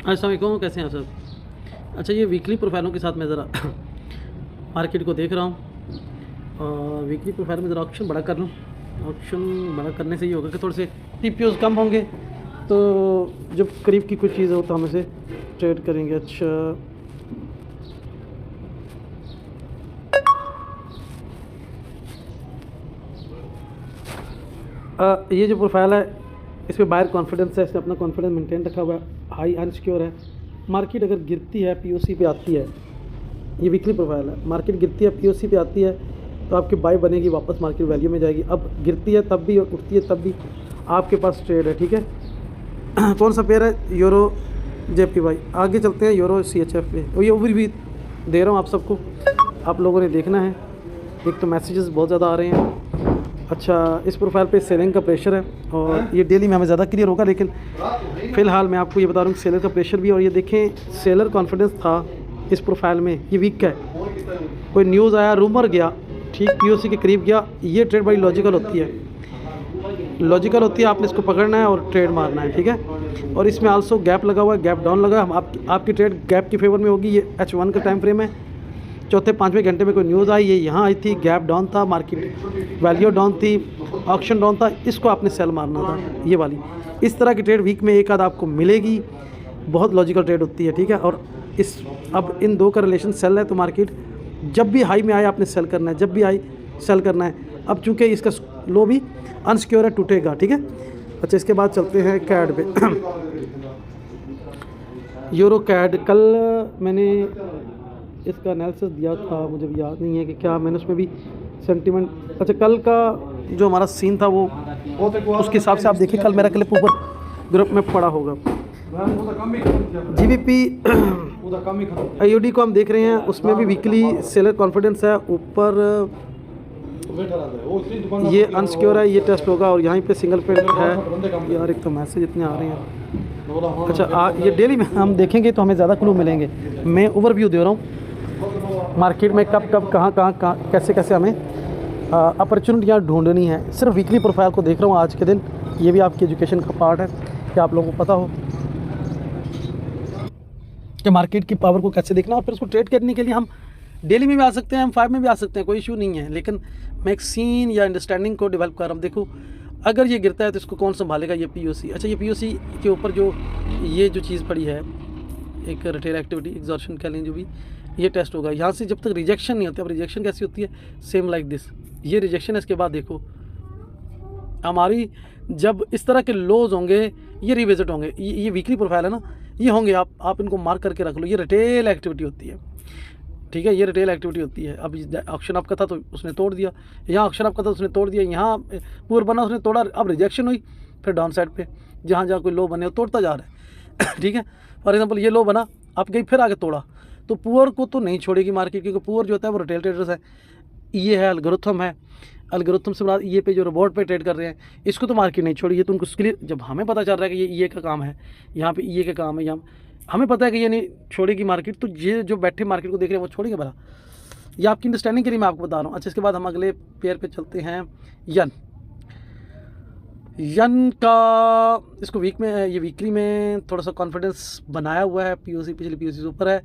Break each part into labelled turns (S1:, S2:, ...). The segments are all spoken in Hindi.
S1: अस्सलाम वालेकुम, कैसे हैं आप सब? अच्छा, ये वीकली प्रोफाइलों के साथ मैं ज़रा मार्केट को देख रहा हूँ। वीकली प्रोफाइल में ज़रा ऑप्शन बड़ा कर लूँ। ऑप्शन बड़ा करने से ये होगा कि थोड़े से टीपीओज़ कम होंगे, तो जब करीब की कोई चीज़ हो तो हम इसे ट्रेड करेंगे। अच्छा, ये जो प्रोफाइल है इसमें बायर कॉन्फिडेंस है, इसने अपना कॉन्फिडेंस मेंटेन रखा हुआ है, हाई अनसिक्योर है। मार्केट अगर गिरती है पीओसी पे आती है, ये वीकली प्रोफाइल है, मार्केट गिरती है पीओसी पे आती है तो आपकी बाय बनेगी, वापस मार्केट वैल्यू में जाएगी। अब गिरती है तब भी और उठती है तब भी आपके पास ट्रेड है, ठीक है। कौन सा पेयर है? Euro JPY. आगे चलते हैं यूरो सीएचएफ पे, और ये ओवर भी दे रहा हूँ आप सबको, आप लोगों ने देखना है। एक तो मैसेजेस बहुत ज़्यादा आ रहे हैं। अच्छा, इस प्रोफाइल पे सेलिंग का प्रेशर है और ये डेली में हमें ज़्यादा क्लियर होगा, लेकिन फ़िलहाल मैं आपको ये बता रहा हूँ कि सेलर का प्रेशर भी। और ये देखें, सेलर कॉन्फिडेंस था इस प्रोफाइल में, ये वीक है। कोई न्यूज़ आया, रूमर गया, ठीक पीओसी के करीब गया, ये ट्रेड बड़ी लॉजिकल होती है, लॉजिकल होती है। आपने इसको पकड़ना है और ट्रेड मारना है, ठीक है। और इसमें आल्सो गैप लगा हुआ है, गैप डाउन लगा, हम आपकी ट्रेड गैप की फेवर में होगी। ये H1 का टाइम फ्रेम है, चौथे पाँचवें घंटे में कोई न्यूज़ आई, ये यहाँ आई थी, गैप डाउन था, मार्केट वैल्यू डाउन थी, ऑक्शन डाउन था, इसको आपने सेल मारना था, ये वाली। इस तरह की ट्रेड वीक में एक आध आपको मिलेगी, बहुत लॉजिकल ट्रेड होती है, ठीक है। और इस अब इन दो का रिलेशन सेल है, तो मार्केट जब भी हाई में आए आपने सेल करना है, जब भी हाई सेल करना है। अब चूँकि इसका लो भी अनसिक्योर है, टूटेगा, ठीक है। अच्छा, इसके बाद चलते हैं कैड पे। यूरो कैड, कल मैंने इसका एनालिसिस दिया था, मुझे भी याद नहीं है कि क्या मैंने उसमें भी सेंटीमेंट। अच्छा, कल का जो हमारा सीन था वो उसके हिसाब से आप देखिए, कल मेरा क्लिप ऊपर ग्रुप में पड़ा होगा। जीबीपी आईओडी को हम देख रहे हैं, उसमें भी वीकली सेलर कॉन्फिडेंस है ऊपर, ये अनसिक्योर है, ये टेस्ट होगा। और यहाँ पे सिंगल पेंट है यार, एक तो मैसेज इतने आ रहे हैं। अच्छा, ये डेली में हम देखेंगे तो हमें ज़्यादा क्लू मिलेंगे। मैं ओवरव्यू दे रहा हूँ मार्केट में कब कब कहाँ कैसे कैसे हमें अपॉर्चुनिटियाँ ढूंढनी है। सिर्फ वीकली प्रोफाइल को देख रहा हूँ आज के दिन, ये भी आपकी एजुकेशन का पार्ट है कि आप लोगों को पता हो कि मार्केट की पावर को कैसे देखना, और फिर उसको ट्रेड करने के लिए हम डेली में भी आ सकते हैं, हम 5 में भी आ सकते हैं, कोई इशू नहीं है। लेकिन मैं एक सीन या अंडरस्टैंडिंग को डेवलप कर रहा हूँ। देखो, अगर ये गिरता है तो इसको कौन संभालेगा? ये पीओसी। अच्छा, ये पीओसी के ऊपर जो ये जो चीज़ पड़ी है, एक रिटेल एक्टिविटी एग्जॉर्शन कह लें, जो भी ये टेस्ट होगा। यहाँ से जब तक रिजेक्शन नहीं होती, अब रिजेक्शन कैसी होती है? सेम लाइक दिस, ये रिजेक्शन है। इसके बाद देखो हमारी जब इस तरह के लोज होंगे, ये रिविजिट होंगे, ये वीकली प्रोफाइल है ना, ये होंगे, आप इनको मार्क करके रख लो। ये रिटेल एक्टिविटी होती है, ठीक है, ये रिटेल एक्टिविटी होती है। अब ऑक्शन आपका था तो उसने तोड़ दिया, यहाँ ऑक्शन आपका था उसने तोड़ दिया, यहाँ पूर बना उसने तोड़ा, अब रिजेक्शन हुई, फिर डाउन साइड पे जहाँ जहाँ कोई लो बने वो तोड़ता जा रहा है। ठीक है, फॉर एग्जांपल ये लो बना, आप गई फिर आगे तोड़ा, तो पुअर को तो नहीं छोड़ेगी मार्केट, क्योंकि पुअर जो होता है वो रिटेल ट्रेडर्स है। ये है एल्गोरिथम है, एल्गोरिथम से ये पे जो रोबोट पे ट्रेड कर रहे हैं, इसको तो मार्केट नहीं छोड़ेगी। तो उनको क्लियर, जब हमें पता चल रहा है कि ये का काम है, यहाँ पे ये का काम है, यहाँ हमें पता है कि ये नहीं छोड़ेगी मार्केट, तो ये जो बैठे मार्केट को देख रहे हैं वो छोड़ेंगे भला? ये आपकी अंडरस्टैंडिंग के लिए मैं आपको बता रहा हूँ। अच्छा, इसके बाद हम अगले पेयर पे चलते हैं। यन का, इसको वीक में, ये वीकली में थोड़ा सा कॉन्फिडेंस बनाया हुआ है, पीओसी पिछले पीओसी से ऊपर है,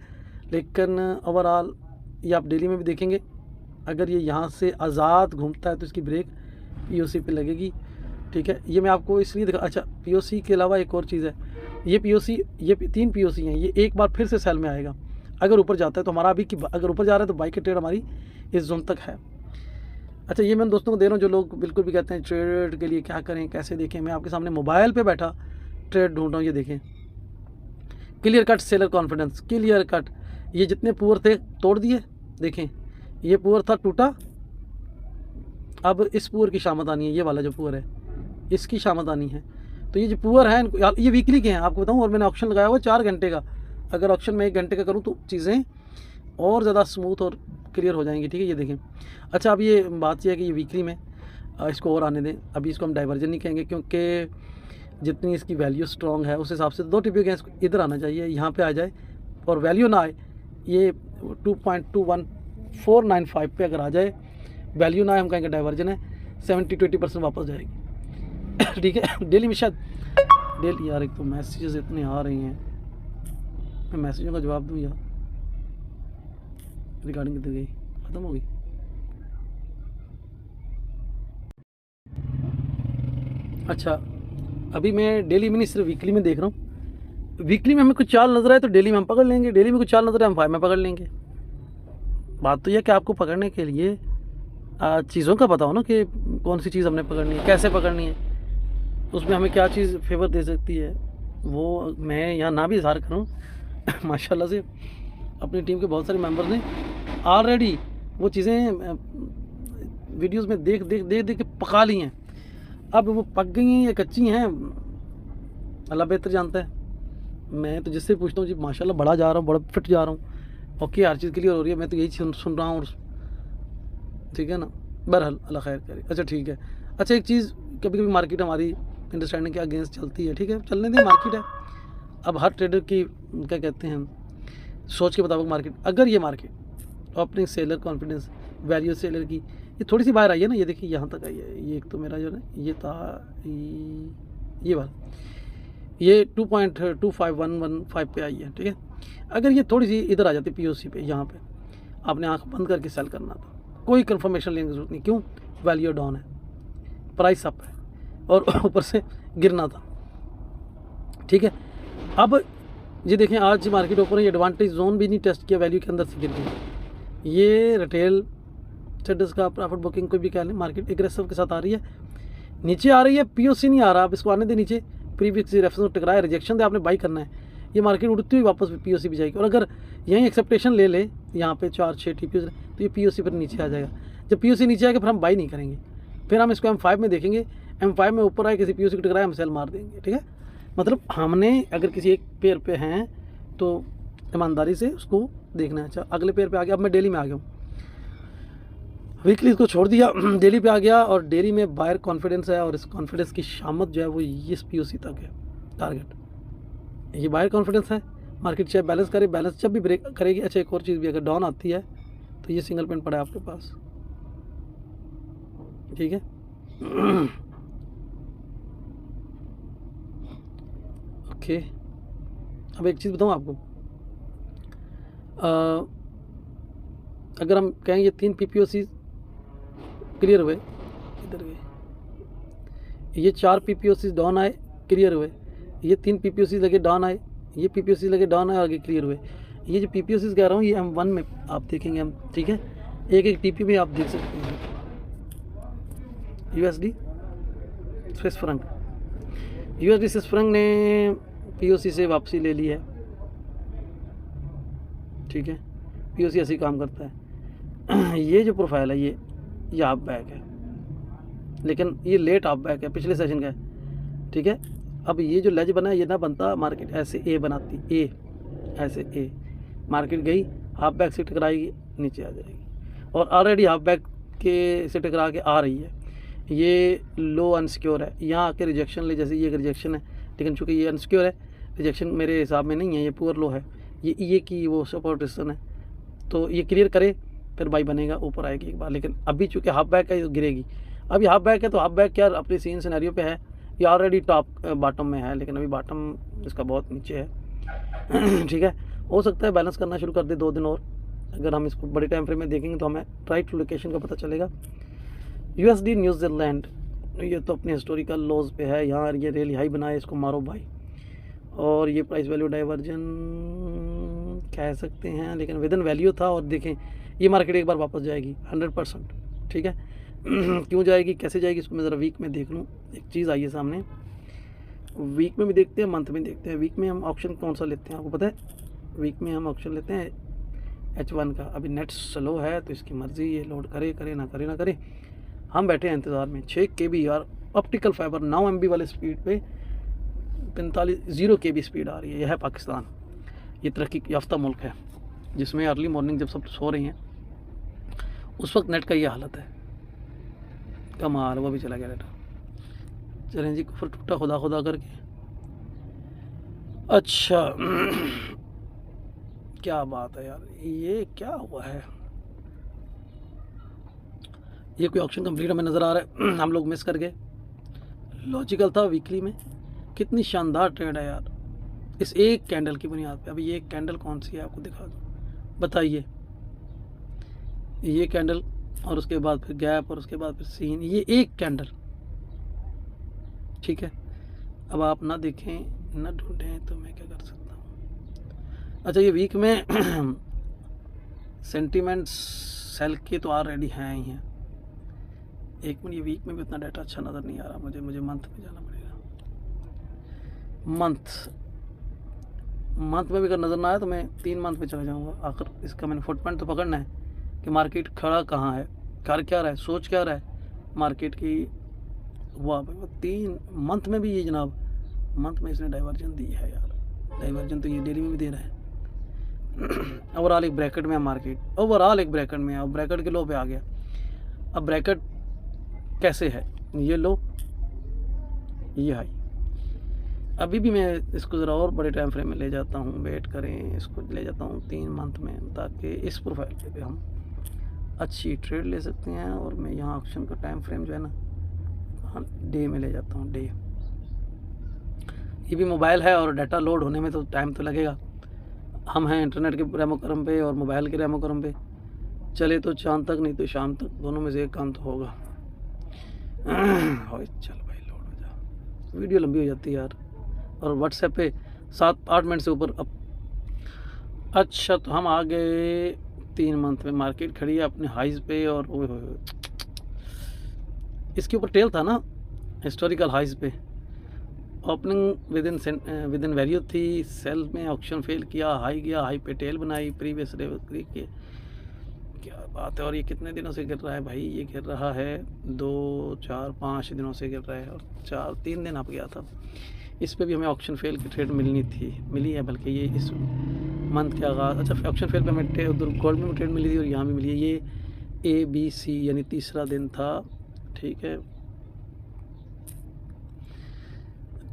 S1: लेकिन ओवरऑल ये आप डेली में भी देखेंगे, अगर ये यहाँ से आज़ाद घूमता है तो इसकी ब्रेक पीओसी पे लगेगी, ठीक है। ये मैं आपको इसलिए दिखा। अच्छा, पीओसी के अलावा एक और चीज़ है, ये पीओसी, ये 3 पीओसी हैं, ये एक बार फिर से सेल में आएगा अगर ऊपर जाता है। तो हमारा अभी की, अगर ऊपर जा रहा है तो बाई की ट्रेड हमारी इस जोन तक है। अच्छा, ये मैं दोस्तों को दे रहा हूँ जो लोग बिल्कुल भी कहते हैं ट्रेड के लिए क्या करें, कैसे देखें। मैं आपके सामने मोबाइल पे बैठा ट्रेड ढूंढ रहा हूँ। ये देखें, clear cut seller confidence, clear cut. ये जितने पुअर थे तोड़ दिए, देखें ये पुअर था, टूटा, अब इस पुअर की शामत आनी है, ये वाला जो पुअर है इसकी शामत आनी है। तो ये जो पुअर है ये वीकली के हैं आपको बताऊँ, और मैंने ऑप्शन लगाया हुआ 4 घंटे का। अगर ऑप्शन में 1 घंटे का करूँ तो चीज़ें और ज़्यादा स्मूथ और क्लियर हो जाएंगी, ठीक है। ये देखें। अच्छा, अब ये बात यह है कि ये वीकली में इसको और आने दें, अभी इसको हम डाइवर्जन नहीं कहेंगे, क्योंकि जितनी इसकी वैल्यू स्ट्रॉन्ग है उस हिसाब से 2 टिपियो के इसको इधर आना चाहिए, यहाँ पे आ जाए और वैल्यू ना आए, ये 2.21495 पे अगर आ जाए, वैल्यू ना आए, हम कहेंगे डाइवर्जन है, 70 to 80% वापस जाएगी। ठीक है, डेली में शायद डेली, यार एक तो मैसेजेस इतने आ रहे हैं, मैं मैसेजों का जवाब दूँ या रिगार्डिंग कितनी गई, ख़त्म हो गई। अच्छा, अभी मैं डेली में नहीं सिर्फ वीकली में देख रहा हूँ। वीकली में हमें कुछ चाल नज़र आए तो डेली में हम पकड़ लेंगे, डेली में कुछ चाल नज़र आए हम 5 में पकड़ लेंगे। बात तो यह कि आपको पकड़ने के लिए चीज़ों का पता हो ना कि कौन सी चीज़ हमने पकड़नी है, कैसे पकड़नी है, उसमें हमें क्या चीज़ फेवर दे सकती है। वो मैं यहाँ ना भी इज़हार करूँ माशाल्लाह से अपनी टीम के बहुत सारे मेंबर्स ने ऑलरेडी वो चीज़ें वीडियोस में देख के पका ली हैं। अब वो पक गई हैं या कच्ची हैं अल्लाह बेहतर जानता है। मैं तो जिससे पूछता हूँ जी माशाल्लाह बड़ा जा रहा हूँ, बड़ा फिट जा रहा हूँ, ओके हर चीज़ क्लियर हो रही है, मैं तो यही सुन रहा हूँ, ठीक है ना। बहरहाल अल्लाह खैर करे। अच्छा ठीक है। अच्छा एक चीज़, कभी कभी मार्केट हमारी अंडरस्टैंडिंग के अगेंस्ट चलती है, ठीक है, चलने दें, मार्केट है। अब हर ट्रेडर की क्या कहते हैं सोच के मुताबिक मार्केट, अगर ये market opening seller confidence value seller की ये थोड़ी सी बाहर आई है ना, ये देखिए यहाँ तक आई है, ये एक तो मेरा जो है ये था ये वाला, ये 2.25115 पे आई है, ठीक है। अगर ये थोड़ी सी इधर आ जाती पीओसी पे, यहाँ पे आपने आंख बंद करके सेल करना था, कोई कंफर्मेशन लेने की जरूरत नहीं। क्यों? वैल्यू डाउन है, प्राइस अप है और ऊपर से गिरना था, ठीक है। अब ये देखें आज मार्केट ओपन है, ये एडवांटेज जोन भी नहीं टेस्ट किया, वैल्यू के अंदर से गिर गई। ये रिटेल ट्रेडर्स का प्रॉफिट बुकिंग कोई भी कह लें, मार्केट एग्रेसिव के साथ आ रही है, नीचे आ रही है, पीओसी नहीं आ रहा, अब इसको आने दे नीचे, प्रीवियस रेफरेंस टकराया, रिजेक्शन दे, आपने बाई करना है, ये मार्केट उड़ती हुई वापस पीओसी भी जाएगी। और अगर यहीं एक्सेप्टेशन ले ले यहाँ पे 4-6 टीपीओ तो ये पीओसी पर नीचे आ जाएगा। जब पीओसी नीचे आएगा फिर हम बाई नहीं करेंगे, फिर हम इसको M5 में देखेंगे, M5 में ऊपर आए किसी पीओसी को टकराए हम सेल मार देंगे, ठीक है। मतलब हमने अगर किसी एक पेयर पे हैं तो ईमानदारी से उसको देखना है। अच्छा अगले पेयर पे आ गया, अब मैं डेली में आ गया हूँ, वीकली इसको छोड़ दिया, डेली पे आ गया और डेली में बायर कॉन्फिडेंस है और इस कॉन्फिडेंस की शामत जो है वो इस पीओसी तक है टारगेट, ये बायर कॉन्फिडेंस है। मार्केट चाहे बैलेंस करे, बैलेंस जब भी ब्रेक करेगी। अच्छा एक और चीज़ भी, अगर डाउन आती है तो ये सिंगल पेन पड़ा है आपके पास, ठीक है। ओके, अब एक चीज़ बताऊँ आपको, अगर हम कहें ये 3 पीपीओसी क्लियर हुए, इधर गए, ये 4 पीपीओसी डाउन आए क्लियर हुए, ये 3 पीपीओसी लगे डाउन आए, ये पीपीओसी लगे डाउन आए, आगे क्लियर हुए। ये जो पीपीओसी कह रहा हूँ ये M1 में आप देखेंगे हम, ठीक है, एक एक टीपी में आप देख सकते हैं। USD Swiss franc, USD Swiss franc ने पीओसी से वापसी ले ली है, ठीक है, पीओसी ऐसे ही काम करता है। ये जो प्रोफाइल है ये हाफ बैक है, लेकिन ये लेट हाफ बैक है, पिछले सेशन का है, ठीक है। अब ये जो लेज बना है ये ना बनता, मार्केट ऐसे ए बनाती, ए ऐसे ए, मार्केट गई हाफ बैक से टकराएगी नीचे आ जाएगी, और ऑलरेडी हाफ बैक के से टकरा के आ रही है। ये लो अनसिक्योर है, यहाँ आके रिजेक्शन ले, जैसे ये रिजेक्शन है, लेकिन चूँकि ये अनसिक्योर है, रिजेक्शन मेरे हिसाब में नहीं है, ये पुअर लो है, ये की वो सपोर्ट रेजिस्टेंस है, तो ये क्लियर करे फिर बाई बनेगा, ऊपर आएगी एक बार। लेकिन अभी चूँकि हाफ बैक है तो गिरेगी, अभी हाफ बैक है तो हाफ बैक क्या अपनी सीन सिनेरियो पे है, ये ऑलरेडी टॉप बॉटम में है, लेकिन अभी बॉटम इसका बहुत नीचे है। ठीक है, हो सकता है बैलेंस करना शुरू कर दे 2 दिन और, अगर हम इसको बड़े टाइम फ्रेम में देखेंगे तो हमें राइट लोकेशन का पता चलेगा। USD न्यूजीलैंड, ये तो अपने हिस्टोरिकल लॉज पे है, यहाँ ये रेली हाई बनाए, इसको मारो भाई, और ये प्राइस वैल्यू डाइवर्जन कह सकते हैं, लेकिन विद इन वैल्यू था। और देखें ये मार्केट एक बार वापस जाएगी 100%, ठीक है। क्यों जाएगी, कैसे जाएगी, इसको मैं ज़रा वीक में देख लूँ। एक चीज़ आई है सामने, वीक में भी देखते हैं, मंथ में देखते हैं। वीक में हम ऑप्शन कौन सा लेते हैं आपको पता है? वीक में हम ऑप्शन लेते हैं H1 का। अभी नेट स्लो है तो इसकी मर्ज़ी, ये लोड करे ना करे, हम बैठे हैं इंतज़ार में। 6 KB यार, ऑप्टिकल फाइबर 9 MB वाले स्पीड पे 0 KB स्पीड आ रही है। यह है पाकिस्तान, ये तरक्की याफ्ता मुल्क है जिसमें अर्ली मॉर्निंग जब सब सो रही हैं उस वक्त नेट का ये हालत है। कमाल, वो भी चला गया डाटा। चलें जी, कुफर टूटा खुदा करके। अच्छा क्या बात है यार, ये क्या हुआ है? ये कोई ऑप्शन कंप्लीट हमें नज़र आ रहा है, हम लोग मिस कर गए। लॉजिकल था वीकली में, कितनी शानदार ट्रेड है यार, इस एक कैंडल की बुनियाद पे। अभी ये कैंडल कौन सी है आपको दिखा दूँ, बताइए। ये कैंडल और उसके बाद फिर गैप और उसके बाद फिर सीन, ये एक कैंडल, ठीक है। अब आप ना देखें ना ढूंढें तो मैं क्या कर सकता हूँ। अच्छा, ये वीक में सेंटीमेंट्स सेल के तो ऑलरेडी हैं ही हैं। एक मिनट, ये वीक में भी उतना डाटा अच्छा नज़र नहीं आ रहा मुझे मंथ में जाना पड़ेगा। मंथ में भी अगर नज़र ना आए तो मैं 3 मंथ में चला जाऊँगा। आखिर इसका मैंने फुटप्रिंट तो पकड़ना है कि मार्केट खड़ा कहाँ है, कर क्या रहा है, सोच क्या रहा है मार्केट की। वाह भाई, वो 3 मंथ में भी ये जनाब, मंथ में इसने डाइवर्जन दी है यार। डाइवर्जन तो ये डेली में भी दे रहा है। ओवरऑल एक ब्रैकेट में है मार्केट, ओवरऑल एक ब्रैकेट में है और ब्रैकेट के लो पे आ गया। अब ब्रैकेट कैसे है, ये लो ये हाई। अभी भी मैं इसको ज़रा और बड़े टाइम फ्रेम में ले जाता हूँ, वेट करें, इसको ले जाता हूँ 3 मंथ में, ताकि इस प्रोफाइल पे हम अच्छी ट्रेड ले सकते हैं। और मैं यहाँ ऑप्शन का टाइम फ्रेम जो है ना, डे में ले जाता हूँ, डे। ये भी मोबाइल है और डाटा लोड होने में तो टाइम तो लगेगा। हम हैं इंटरनेट के रैमो करम पे और मोबाइल के रैमो करम पे, चले तो चांद तक नहीं तो शाम तक, दोनों में से एक काम तो होगा। चल भाई, लोड हो जा, वीडियो लंबी हो जाती है यार, और व्हाट्सएप पे 7-8 मिनट से ऊपर अब। अच्छा, तो हम आ गए 3 मंथ में, मार्केट खड़ी है अपने हाइज पे और इसके ऊपर टेल था ना हिस्टोरिकल हाइज पे। ओपनिंग विद इन वैल्यू थी, सेल में ऑक्शन फेल किया, हाई गया, हाई पे टेल बनाई, प्रीवियस लेवल के, क्या बात है। और ये कितने दिनों से गिर रहा है भाई, ये गिर रहा है 2-4-5 दिनों से गिर रहा है, और 3 दिन आप गया था। इस पे भी हमें ऑक्शन फेल की ट्रेड मिलनी थी, मिली है, बल्कि ये इस मंथ के आगाज़। अच्छा, ऑक्शन फेल पे हमें उधर गोल्ड में ट्रेड मिली थी और यहाँ भी मिली है। ये ABC यानी तीसरा दिन था, ठीक है।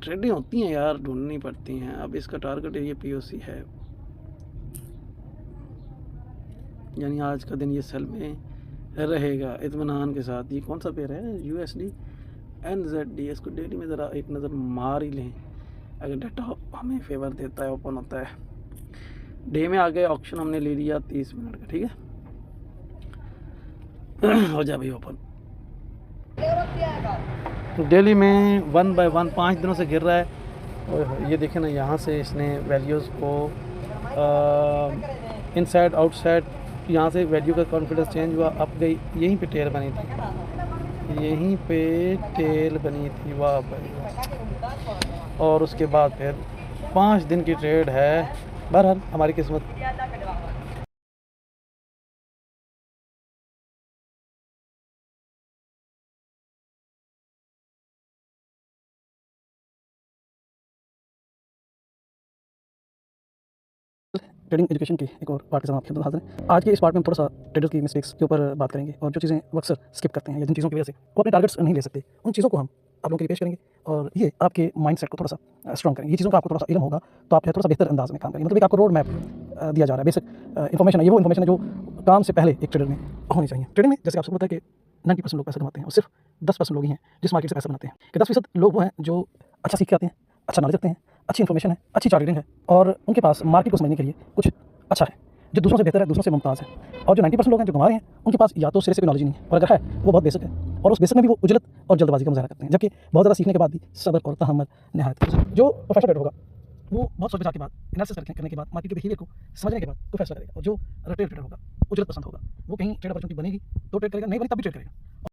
S1: ट्रेडिंग होती हैं यार, ढूंढनी पड़ती हैं। अब इसका टारगेट ये POC है, यानी आज का दिन ये सेल में रहेगा इत्मीनान के साथ। ये कौन सा पेयर है, USD NZD। इसको डेली में ज़रा एक नज़र मार ही लें, अगर डाटा हमें फेवर देता है, ओपन होता है। डे में आ गए, ऑप्शन हमने ले लिया 30 मिनट का, ठीक है। हो जा भाई ओपन। डेली में 1 बाय 1 5 दिनों से गिर रहा है। और ये देखें ना, यहाँ से इसने वैल्यूज़ को इनसाइड आउटसाइड, यहाँ से वैल्यू का कॉन्फिडेंस चेंज हुआ, अप गई, यहीं पे टेल बनी थी, यहीं पे टेल बनी थी, वाह भाई। और उसके बाद फिर 5 दिन की ट्रेड है। बहरहाल हमारी किस्मत।
S2: ट्रेडिंग एजुकेशन के एक और पार्ट के साथ आपके साथ हाजिर हैं। आज के इस पार्ट में हम थोड़ा सा ट्रेडर्स की मिस्टेक्स के ऊपर बात करेंगे, और जो चीज़ें वो अक्सर स्किप करते हैं या जिन चीज़ों की वजह से वो अपने टारगेट्स नहीं ले सकते, उन चीज़ों को हम आप लोगों के लिए पेश करेंगे, और ये आपके माइंडसेट को थोड़ा सा स्ट्रॉन्ग करेंगे। ये चीज़ों का आपको थोड़ा सा इल्म होगा तो आप थोड़ा सा बेहतर अंदाज में काम करेंगे। मतलब एक आपको रोड मैप दिया जा रहा है, बेसिक इन्फॉर्मेशन है। ये वो इन्फॉर्मेशन है जो काम से पहले एक ट्रेडर में होनी चाहिए। ट्रेडिंग में जैसे आपको पता है कि 90% लोग पैसा कमाते हैं और सिर्फ 10% लोग ही हैं जिस मार्केट से पैसा बनाते हैं। कि 10% लोग वो हैं जो अच्छा सीख के आते हैं, अच्छा नॉलेज रखते हैं, अच्छी इन्फॉर्मेशन है, अच्छी चार्ट रीडिंग है, और उनके पास मार्केट को समझने के लिए कुछ अच्छा है, जो दूसरों से बेहतर है, दूसरों से मुमताज़ है। और जो 90% लोग हैं जो कमा रहे हैं, उनके पास या तो सिरे से भी नॉलेज नहीं है, और अगर है वो बहुत बेसिक है, और उस बेसिक में भी वो उजलत और जल्दबाजी का मुजाहरा करते हैं। जबकि बहुत ज़्यादा सीखने के बाद भी सब्र और तहम्मुल निहायत। जो प्रोफेशनल ट्रेडर होगा वो बहुत सोच विचार के बाद, एनालिसिस करने के बाद, मार्केट के बिहेवियर को समझने के बाद तो फैसला करेगा। और जो रिटेल ट्रेडर होगा, उजलत पसंद होगा, वो कहीं ट्रेड अपॉर्चुनिटी बनेगी तो ट्रेड करेगा, नहीं बनी तब भी ट्रेड करेगा।